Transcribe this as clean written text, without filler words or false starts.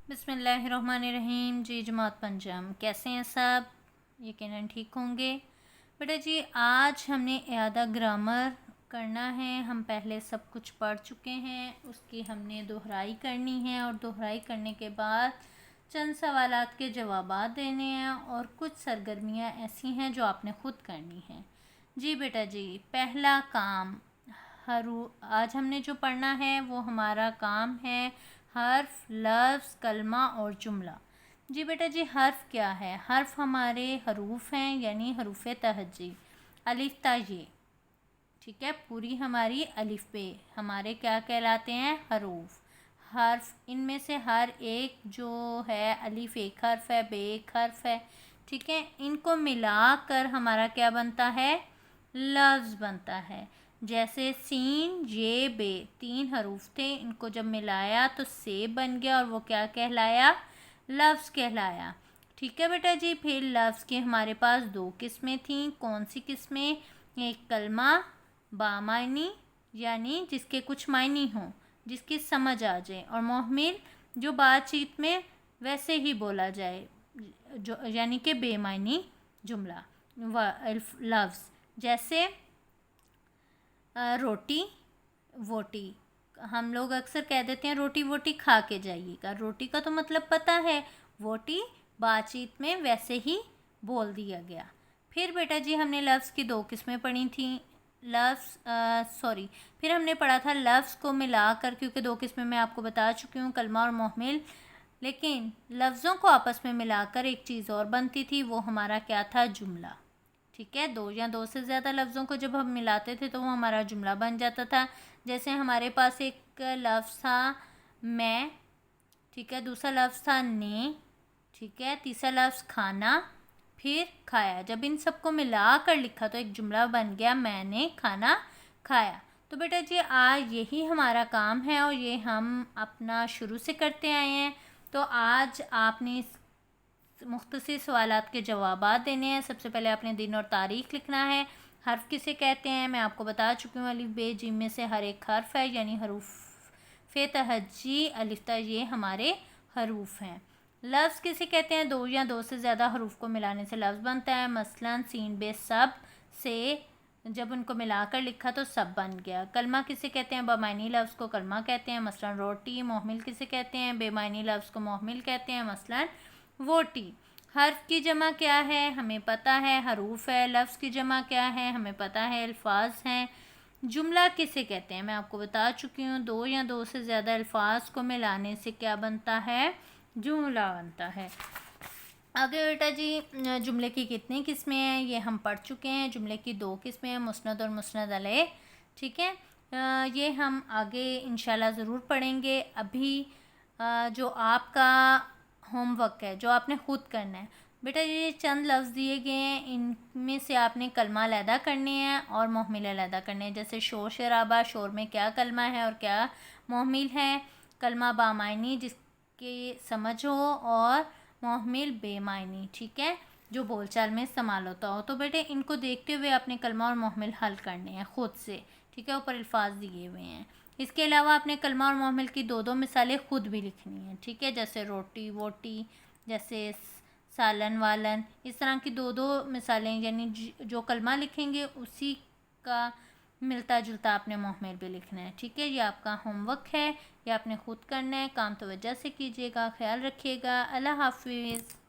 बिस्मिल्लाहिर्रहमानिर्रहीम। जी जमात पंजम, कैसे हैं सब? यकीनन ठीक होंगे। बेटा जी, आज हमने इआदा ग्रामर करना है। हम पहले सब कुछ पढ़ चुके हैं, उसकी हमने दोहराई करनी है और दोहराई करने के बाद चंद सवालात के जवाबात देने हैं और कुछ सरगर्मियाँ ऐसी हैं जो आपने ख़ुद करनी हैं। जी बेटा जी, पहला काम आज हमने जो पढ़ना है वो हमारा काम है हर्फ, लफ्ज़, कलमा और जुमला। जी बेटा जी, हर्फ क्या है? हर्फ हमारे हरूफ हैं, यानी हरूफ तहज्जी, अलिफ ता ये। ठीक है, पूरी हमारी अलिफ पे हमारे क्या कहलाते हैं? हरूफ। हर्फ, इनमें से हर एक जो है, अलिफ एक हर्फ है, बे एक हर्फ है। ठीक है, इनको मिलाकर हमारा क्या बनता है? लफ्ज़ बनता है। जैसे सीन, ये, बे, 3 हरूफ थे, इनको जब मिलाया तो से बन गया और वो क्या कहलाया? लफ्ज़ कहलाया। ठीक है बेटा जी, फिर लफ्ज़ की हमारे पास 2 किस्में थीं। कौन सी किस्में? एक कलमा बामायनी, यानी जिसके कुछ मायनी हों, जिसकी समझ आ जाए, और मोहमिल, जो बातचीत में वैसे ही बोला जाए, जो यानी कि बेमायनी जुमला लफ्ज़। जैसे रोटी वोटी, हम लोग अक्सर कह देते हैं रोटी वोटी खा के जाइएगा। रोटी का तो मतलब पता है, वोटी बातचीत में वैसे ही बोल दिया गया। फिर बेटा जी, हमने लफ्ज़ की 2 किस्में पढ़ी थी। फिर हमने पढ़ा था लफ्ज़ को मिलाकर, क्योंकि 2 किस्में मैं आपको बता चुकी हूँ, कलमा और मोहमिल। लेकिन लफ्ज़ों को आपस में मिलाकर एक चीज़ और बनती थी, वो हमारा क्या था? जुमला। ठीक है, 2 या 2 से ज़्यादा लफ्ज़ों को जब हम मिलाते थे तो वो हमारा जुमला बन जाता था। जैसे हमारे पास एक लफ्ज़ था मैं, ठीक है, दूसरा लफ्ज़ था ने, ठीक है, तीसरा लफ्ज़ खाना, फिर खाया। जब इन सबको मिला कर लिखा तो एक जुमला बन गया, मैंने खाना खाया। तो बेटा जी, आज यही हमारा काम है और ये हम अपना शुरू से करते आए हैं। तो आज आपने मुख्तसर सवालात के जवाबात देने हैं। सबसे पहले आपने दिन और तारीख़ लिखना है। हर्फ किसे कहते हैं मैं आपको बता चुकी हूँ, अलिफ बे जिम में से हर एक हर्फ है, यानी हरूफ तहज्जी, अलिफ ता ये हमारे हरूफ हैं। लफ्ज़ किसे कहते हैं? 2 या 2 से ज़्यादा हरूफ को मिलाने से लफ्ज़ बनता है। मसलन सीन बे सब से जब उनको मिलाकर लिखा तो सब बन गया। कलमा किसे कहते हैं? बमायनी लफ्ज़ को कलमा कहते हैं, मसलन रोटी। मोहमिल किसे कहते हैं? बेमायनी लफ्ज़ को मोहमिल कहते हैं, मसलन वोटी। हर्फ की जमा क्या है? हमें पता है, हरूफ है। लफ्ज़ की जमा क्या है? हमें पता है, अल्फाज हैं। जुमला किसे कहते हैं? मैं आपको बता चुकी हूँ, 2 या 2 से ज़्यादा अल्फाज को मिलाने से क्या बनता है? जुमला बनता है। आगे बेटा जी, जुमले की कितनी किस्में हैं ये हम पढ़ चुके हैं। जुमले की 2 किस्में हैं, मुस्नद और मुस्नद अलैह। ठीक है, ये हम आगे इंशाल्लाह ज़रूर पढ़ेंगे। अभी जो आपका होमवर्क है, जो आपने ख़ुद करना है बेटा, ये चंद लफ्ज़ दिए गए हैं, इनमें से आपने कलमा अलहदा करने हैं और मोहमिल अलहदा करने हैं। जैसे शोर शराबा, शोर में क्या कलमा है और क्या मोहमिल है। कलमा बामायनी, जिसकी समझ हो, और मोहमिल बेमायनी, ठीक है, जो बोलचाल में इस्तेमाल होता हो। तो बेटे, इनको देखते हुए आपने कलमा और मोहमिल हल करने हैं ख़ुद से। ठीक है, ऊपर अल्फाज दिए हुए हैं। इसके अलावा आपने कलमा और मोहमिल की 2 मिसालें ख़ुद भी लिखनी हैं। ठीक है, जैसे रोटी वोटी, जैसे सालन वालन, इस तरह की 2 मिसालें, यानी जो कलमा लिखेंगे उसी का मिलता जुलता आपने मोहमिल भी लिखना है। ठीक है, ये आपका होमवर्क है, ये आपने ख़ुद करना है। काम तवज्जो से कीजिएगा, ख्याल रखिएगा। अल्लाह हाफिज़।